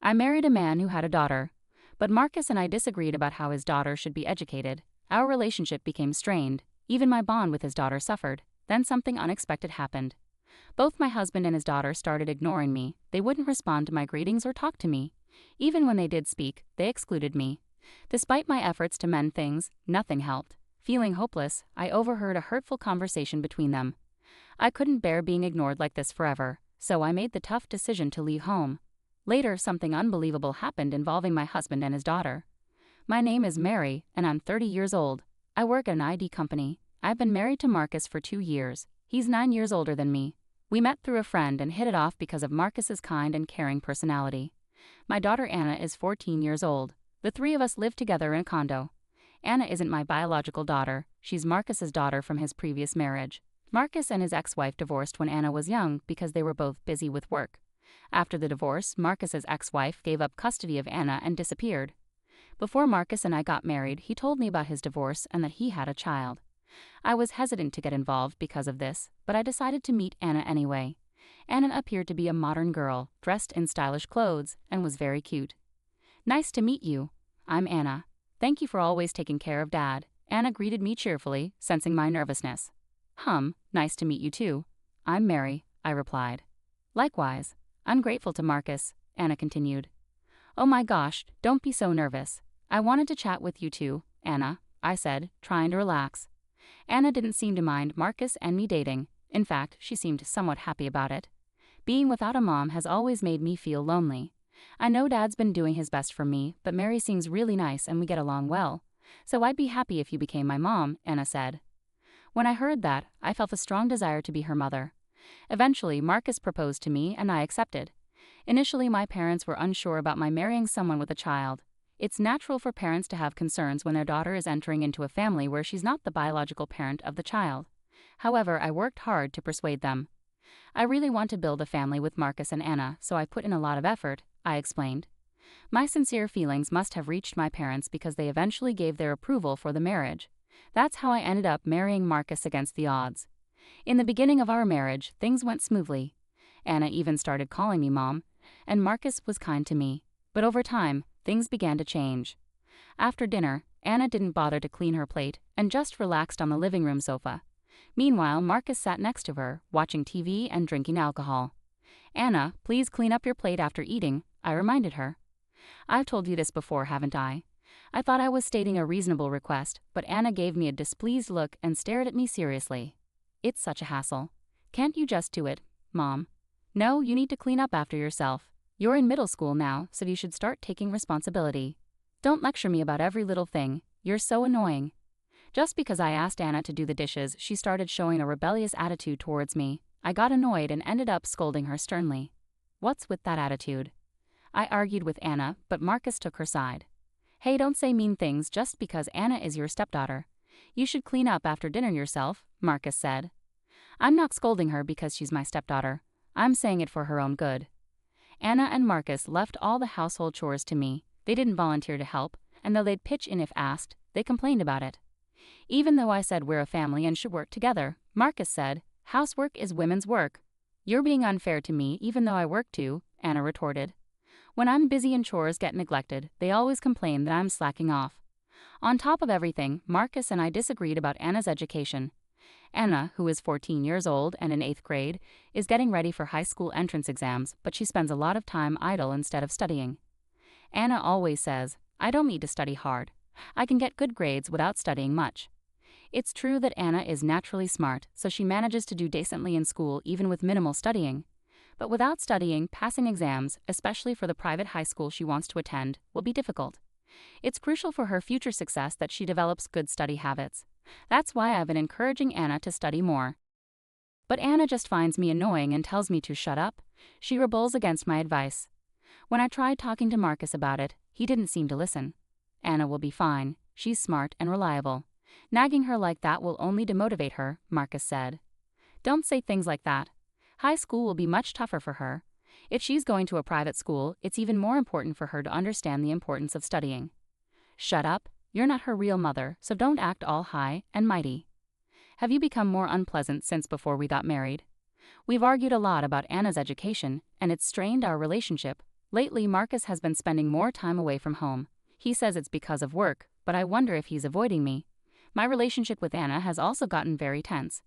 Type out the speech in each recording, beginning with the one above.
I married a man who had a daughter, but Marcus and I disagreed about how his daughter should be educated. Our relationship became strained, even my bond with his daughter suffered. Then something unexpected happened. Both my husband and his daughter started ignoring me. They wouldn't respond to my greetings or talk to me. Even when they did speak, they excluded me. Despite my efforts to mend things, nothing helped. Feeling hopeless, I overheard a hurtful conversation between them. I couldn't bear being ignored like this forever, so I made the tough decision to leave home. Later, something unbelievable happened involving my husband and his daughter. My name is Mary, and I'm 30 years old. I work at an ID company. I've been married to Marcus for 2 years. He's 9 years older than me. We met through a friend and hit it off because of Marcus's kind and caring personality. My daughter Anna is 14 years old. The three of us live together in a condo. Anna isn't my biological daughter, she's Marcus's daughter from his previous marriage. Marcus and his ex-wife divorced when Anna was young because they were both busy with work. After the divorce, Marcus's ex-wife gave up custody of Anna and disappeared. Before Marcus and I got married, he told me about his divorce and that he had a child. I was hesitant to get involved because of this, but I decided to meet Anna anyway. Anna appeared to be a modern girl, dressed in stylish clothes, and was very cute. "Nice to meet you. I'm Anna. Thank you for always taking care of Dad." Anna greeted me cheerfully, sensing my nervousness. Nice to meet you too. I'm Mary," I replied. "Likewise. I'm grateful to Marcus," Anna continued. "Oh my gosh, don't be so nervous. I wanted to chat with you too, Anna," I said, trying to relax. Anna didn't seem to mind Marcus and me dating. In fact, she seemed somewhat happy about it. Being without a mom has always made me feel lonely. I know Dad's been doing his best for me, but Mary seems really nice and we get along well. So I'd be happy if you became my mom, Anna said. When I heard that, I felt a strong desire to be her mother. Eventually, Marcus proposed to me and I accepted. Initially, my parents were unsure about my marrying someone with a child. It's natural for parents to have concerns when their daughter is entering into a family where she's not the biological parent of the child. However, I worked hard to persuade them. "I really want to build a family with Marcus and Anna, so I put in a lot of effort," I explained. My sincere feelings must have reached my parents because they eventually gave their approval for the marriage. That's how I ended up marrying Marcus against the odds. In the beginning of our marriage, things went smoothly. Anna even started calling me Mom, and Marcus was kind to me. But over time, things began to change. After dinner, Anna didn't bother to clean her plate and just relaxed on the living room sofa. Meanwhile, Marcus sat next to her, watching TV and drinking alcohol. "Anna, please clean up your plate after eating," I reminded her. "I've told you this before, haven't I?" I thought I was stating a reasonable request, but Anna gave me a displeased look and stared at me seriously. "It's such a hassle. Can't you just do it, Mom?" "No, you need to clean up after yourself. You're in middle school now, so you should start taking responsibility. Don't lecture me about every little thing. You're so annoying." Just because I asked Anna to do the dishes, she started showing a rebellious attitude towards me. I got annoyed and ended up scolding her sternly. "What's with that attitude?" I argued with Anna, but Marcus took her side. "Hey, don't say mean things just because Anna is your stepdaughter. You should clean up after dinner yourself," Marcus said. "I'm not scolding her because she's my stepdaughter. I'm saying it for her own good." Anna and Marcus left all the household chores to me. They didn't volunteer to help, and though they'd pitch in if asked, they complained about it. Even though I said we're a family and should work together, Marcus said, "Housework is women's work." "You're being unfair to me even though I work too," Anna retorted. "When I'm busy and chores get neglected, they always complain that I'm slacking off." On top of everything, Marcus and I disagreed about Anna's education. Anna, who is 14 years old and in 8th grade, is getting ready for high school entrance exams, but she spends a lot of time idle instead of studying. Anna always says, "I don't need to study hard. I can get good grades without studying much." It's true that Anna is naturally smart, so she manages to do decently in school even with minimal studying. But without studying, passing exams, especially for the private high school she wants to attend, will be difficult. It's crucial for her future success that she develops good study habits. That's why I've been encouraging Anna to study more. But Anna just finds me annoying and tells me to shut up. She rebels against my advice. When I tried talking to Marcus about it, he didn't seem to listen. "Anna will be fine. She's smart and reliable. Nagging her like that will only demotivate her," Marcus said. "Don't say things like that. High school will be much tougher for her. If she's going to a private school, it's even more important for her to understand the importance of studying." "Shut up. You're not her real mother, so don't act all high and mighty." "Have you become more unpleasant since before we got married?" "We've argued a lot about Anna's education, and it's strained our relationship. Lately, Marcus has been spending more time away from home. He says it's because of work, but I wonder if he's avoiding me. My relationship with Anna has also gotten very tense.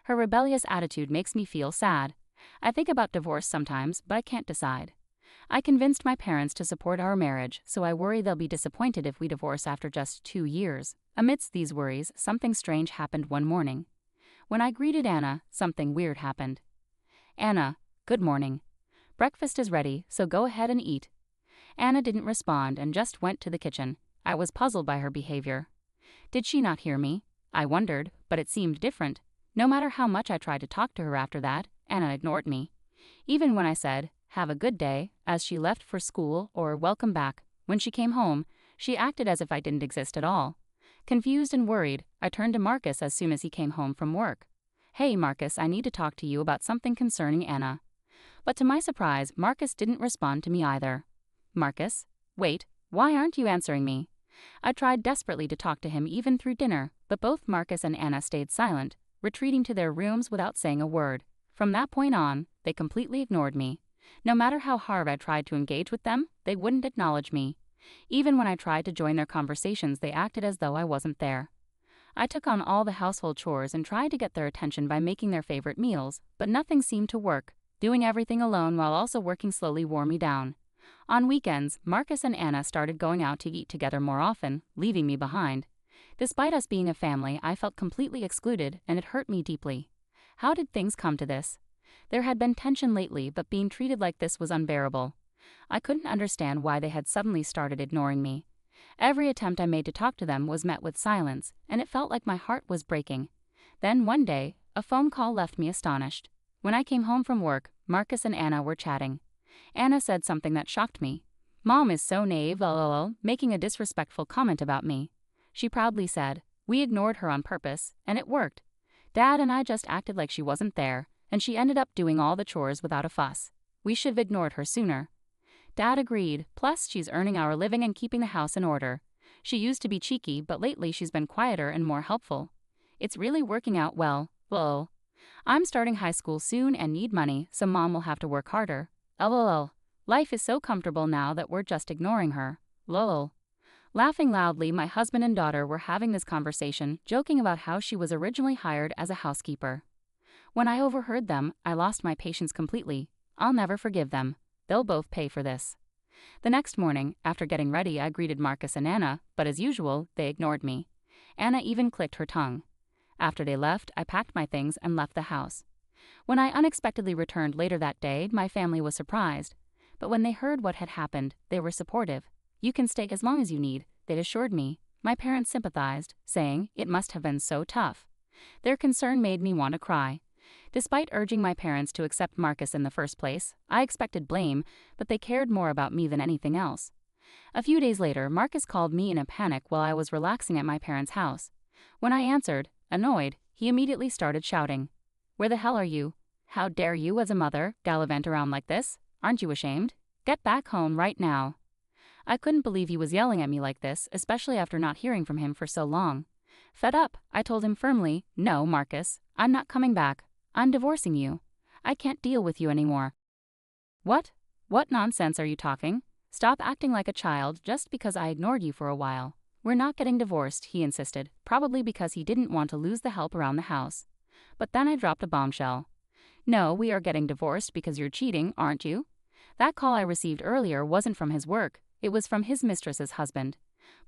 Her rebellious attitude makes me feel sad. I think about divorce sometimes, but I can't decide. I convinced my parents to support our marriage, so I worry they'll be disappointed if we divorce after just 2 years. Amidst these worries, something strange happened one morning. When I greeted Anna, something weird happened. "Anna, good morning. Breakfast is ready, so go ahead and eat." Anna didn't respond and just went to the kitchen. I was puzzled by her behavior. Did she not hear me? I wondered, but it seemed different. No matter how much I tried to talk to her after that, Anna ignored me. Even when I said, "Have a good day," as she left for school, or "Welcome back," when she came home, she acted as if I didn't exist at all. Confused and worried, I turned to Marcus as soon as he came home from work. "Hey Marcus, I need to talk to you about something concerning Anna." But to my surprise, Marcus didn't respond to me either. "Marcus? Wait, why aren't you answering me?" I tried desperately to talk to him even through dinner, but both Marcus and Anna stayed silent, retreating to their rooms without saying a word. From that point on, they completely ignored me. No matter how hard I tried to engage with them, they wouldn't acknowledge me. Even when I tried to join their conversations, they acted as though I wasn't there. I took on all the household chores and tried to get their attention by making their favorite meals, but nothing seemed to work. Doing everything alone while also working slowly wore me down. On weekends, Marcus and Anna started going out to eat together more often, leaving me behind. Despite us being a family, I felt completely excluded, and it hurt me deeply. How did things come to this? There had been tension lately, but being treated like this was unbearable. I couldn't understand why they had suddenly started ignoring me. Every attempt I made to talk to them was met with silence, and it felt like my heart was breaking. Then one day, a phone call left me astonished. When I came home from work, Marcus and Anna were chatting. Anna said something that shocked me. "Mom is so naive, lol," making a disrespectful comment about me. She proudly said, "We ignored her on purpose, and it worked. Dad and I just acted like she wasn't there, and she ended up doing all the chores without a fuss. We should have ignored her sooner." Dad agreed, plus she's earning our living and keeping the house in order. She used to be cheeky, but lately she's been quieter and more helpful. It's really working out well, lol. I'm starting high school soon and need money, so Mom will have to work harder. LOL. Life is so comfortable now that we're just ignoring her. Lol. Laughing loudly, my husband and daughter were having this conversation, joking about how she was originally hired as a housekeeper. When I overheard them, I lost my patience completely. I'll never forgive them. They'll both pay for this. The next morning, after getting ready, I greeted Marcus and Anna, but as usual, they ignored me. Anna even clicked her tongue. After they left, I packed my things and left the house. When I unexpectedly returned later that day, my family was surprised. But when they heard what had happened, they were supportive. "You can stay as long as you need," they assured me. My parents sympathized, saying it must have been so tough. Their concern made me want to cry. Despite urging my parents to accept Marcus in the first place, I expected blame, but they cared more about me than anything else. A few days later, Marcus called me in a panic while I was relaxing at my parents' house. When I answered, annoyed, he immediately started shouting, "Where the hell are you? How dare you, as a mother, gallivant around like this? Aren't you ashamed? Get back home right now." I couldn't believe he was yelling at me like this, especially after not hearing from him for so long. Fed up, I told him firmly, "No, Marcus, I'm not coming back. I'm divorcing you. I can't deal with you anymore." "What? What nonsense are you talking? Stop acting like a child just because I ignored you for a while. We're not getting divorced," he insisted, probably because he didn't want to lose the help around the house. But then I dropped a bombshell. "No, we are getting divorced because you're cheating, aren't you?" That call I received earlier wasn't from his work, it was from his mistress's husband.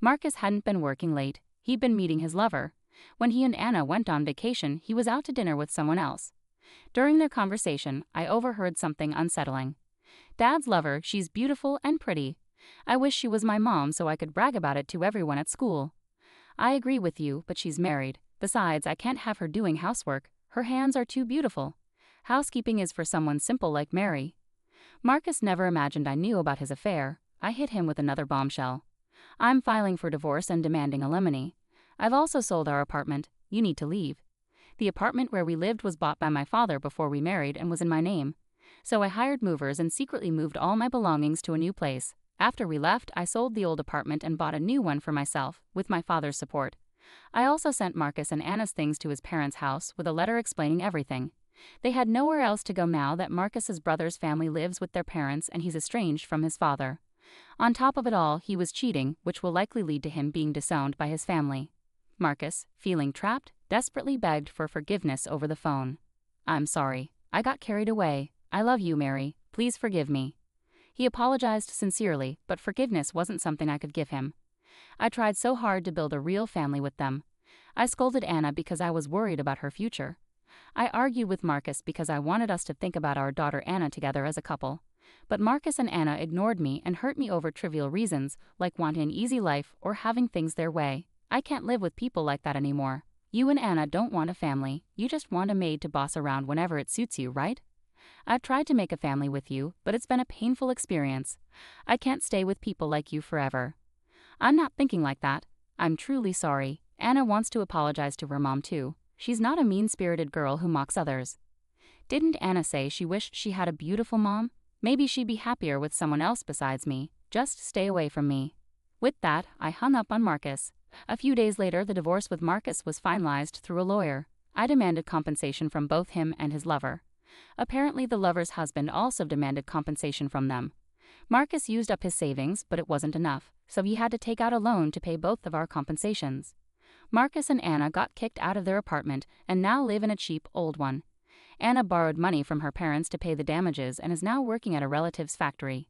Marcus hadn't been working late, he'd been meeting his lover. When he and Anna went on vacation, he was out to dinner with someone else. During their conversation, I overheard something unsettling. "Dad's lover, she's beautiful and pretty. I wish she was my mom so I could brag about it to everyone at school." "I agree with you, but she's married. Besides, I can't have her doing housework. Her hands are too beautiful. Housekeeping is for someone simple like Mary." Marcus never imagined I knew about his affair. I hit him with another bombshell. "I'm filing for divorce and demanding alimony. I've also sold our apartment. You need to leave." The apartment where we lived was bought by my father before we married and was in my name. So I hired movers and secretly moved all my belongings to a new place. After we left, I sold the old apartment and bought a new one for myself, with my father's support. I also sent Marcus and Anna's things to his parents' house with a letter explaining everything. They had nowhere else to go now that Marcus's brother's family lives with their parents and he's estranged from his father. On top of it all, he was cheating, which will likely lead to him being disowned by his family. Marcus, feeling trapped, desperately begged for forgiveness over the phone. "I'm sorry. I got carried away. I love you, Mary. Please forgive me." He apologized sincerely, but forgiveness wasn't something I could give him. I tried so hard to build a real family with them. I scolded Anna because I was worried about her future. I argued with Marcus because I wanted us to think about our daughter Anna together as a couple. But Marcus and Anna ignored me and hurt me over trivial reasons, like wanting an easy life or having things their way. I can't live with people like that anymore. You and Anna don't want a family, you just want a maid to boss around whenever it suits you, right? I've tried to make a family with you, but it's been a painful experience. I can't stay with people like you forever. I'm not thinking like that. I'm truly sorry. Anna wants to apologize to her mom too. She's not a mean-spirited girl who mocks others. Didn't Anna say she wished she had a beautiful mom? Maybe she'd be happier with someone else besides me. Just stay away from me. With that, I hung up on Marcus. A few days later, the divorce with Marcus was finalized through a lawyer. I demanded compensation from both him and his lover. Apparently, the lover's husband also demanded compensation from them. Marcus used up his savings, but it wasn't enough, so he had to take out a loan to pay both of our compensations. Marcus and Anna got kicked out of their apartment and now live in a cheap, old one. Anna borrowed money from her parents to pay the damages and is now working at a relative's factory.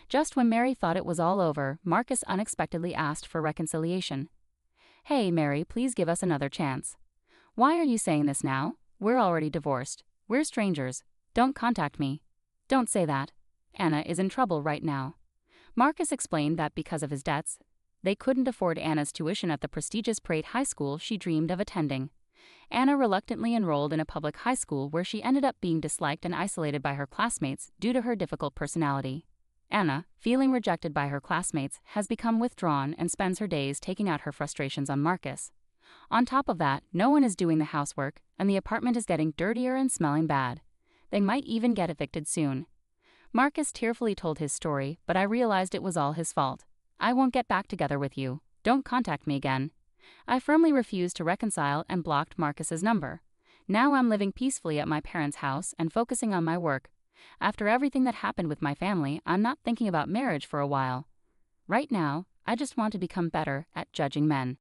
Just when Mary thought it was all over, Marcus unexpectedly asked for reconciliation. "Hey, Mary, please give us another chance." "Why are you saying this now? We're already divorced. We're strangers. Don't contact me." "Don't say that. Anna is in trouble right now." Marcus explained that because of his debts, they couldn't afford Anna's tuition at the prestigious Pratt high school she dreamed of attending. Anna reluctantly enrolled in a public high school where she ended up being disliked and isolated by her classmates due to her difficult personality. Anna, feeling rejected by her classmates, has become withdrawn and spends her days taking out her frustrations on Marcus. On top of that, no one is doing the housework, and the apartment is getting dirtier and smelling bad. They might even get evicted soon. Marcus tearfully told his story, but I realized it was all his fault. "I won't get back together with you. Don't contact me again." I firmly refused to reconcile and blocked Marcus's number. Now I'm living peacefully at my parents' house and focusing on my work. After everything that happened with my family, I'm not thinking about marriage for a while. Right now, I just want to become better at judging men.